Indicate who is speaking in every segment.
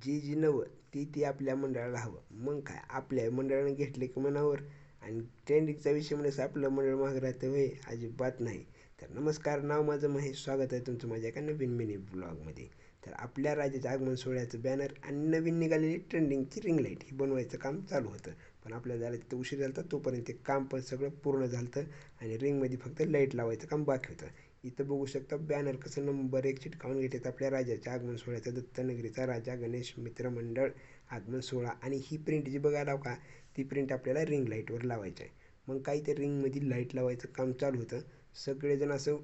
Speaker 1: जी जी नवं ती आपल्या मंडळाला हवं. मग काय आपल्या मंडळाने घेतले की मनावर. आणि ट्रेंडिंगचा विषय म्हणजे आपलं मंडळ मागं राहतं होय? अजिबात नाही. तर नमस्कार, नाव माझं महेश, स्वागत आहे तुमचं माझ्या एका नवीन मिनी ब्लॉगमध्ये. तर आपल्या राज्याच्या आगमन सोहळ्याचं बॅनर आणि नवीन निघालेली ट्रेंडिंगची रिंग लाईट ही बनवायचं काम चालू होतं. पण आपल्याला झालं तिथं उशीर झाला होता. तोपर्यंत ते काम पण सगळं पूर्ण झालं होतं आणि रिंगमध्ये फक्त लाईट लावायचं काम बाकी होतं. इथं बघू शकता बॅनर कसं नंबर 1 चिटकावून घेतात आपल्या राजाच्या आगमन सोहळ्याचा. दत्तनगरीचा राजा गणेश मित्र मंडळ आगमन सोहळा. आणि ही प्रिंट जी बघायला लाव का, ती प्रिंट आपल्याला रिंग लाईटवर लावायची आहे. मग काही ते रिंगमध्ये लाईट लावायचं काम चालू होतं. सगळेजण असं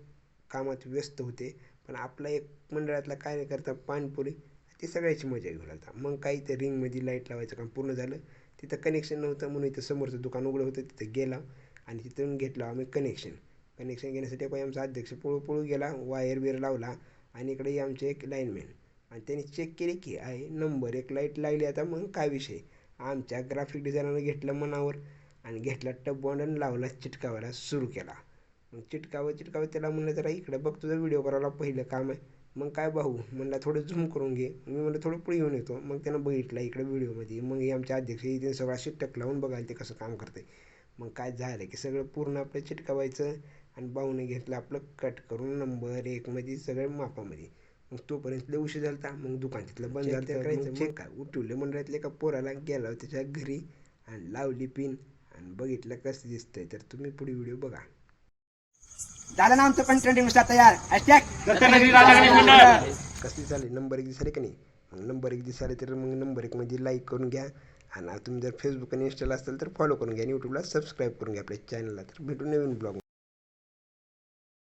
Speaker 1: कामात व्यस्त होते. पण आपला एक मंडळातला कार्यकर्ता पानपुरी ते सगळ्याची मजा घेऊ लागला. मग काही ते रिंगमध्ये लाईट लावायचं काम पूर्ण झालं. तिथं कनेक्शन नव्हतं म्हणून इथं समोरचं दुकान उघडं होतं, तिथं गेला आणि तिथून घेतलं आम्ही कनेक्शन. कनेक्शन घेण्यासाठी काही आमचा अध्यक्ष पळू पळू गेला, वायर बिर लावला. आणि इकडे आमचे एक लाईनमॅन आणि त्यांनी चेक केले की आहे नंबर 1 लाईट लागली. आता मग काय विषय, आमच्या ग्राफिक डिझायनरनं घेतलं मनावर आणि घेतला टप बॉन्ड आणि लावला चिटकावायला सुरू केला. मग चिटकावं त्याला म्हणलं जरा इकडे बघ, तुझा व्हिडिओ करायला पहिलं काम आहे. मग काय भाऊ म्हणला थोडं झूम करून घे. मी म्हणलं थोडं पुढे येऊन येतो. मग त्यानं बघितलं इकडे व्हिडिओमध्ये. मग हे आमचे अध्यक्ष इथे सगळं शिट्टक लावून बघायला ते कसं काम करते. मग काय झालं की सगळं पूर्ण आपलं चिटकावायचं आणि भाऊने घेतलं आपलं कट करून नंबर 1मध्ये सगळं मापामध्ये. मग तोपर्यंत लय उशीर झाला होता. मग दुकान तिथलं बंद झालं करायचं. मग काय उठवलं मंडळातल्या एका पोराला, गेला त्याच्या घरी आणि लावली पिन आणि बघितलं कसं दिसतंय. तर तुम्ही पुढे व्हिडिओ बघा.
Speaker 2: झालं ना आमचं पण ट्रेंडिंग नुसार तयार.
Speaker 1: कसली झाली नंबर 1 दिसाले का नाही. मग नंबर 1 दिसाले तर मग नंबर 1मध्ये लाईक करून घ्या. आणि तुम्ही जर फेसबुक आणि इंस्टाला असेल तर फॉलो करून घ्या आणि यूट्यूबला सबस्क्राईब करून घ्या आपल्या चॅनलला. तर भेटू नवीन ब्लॉग.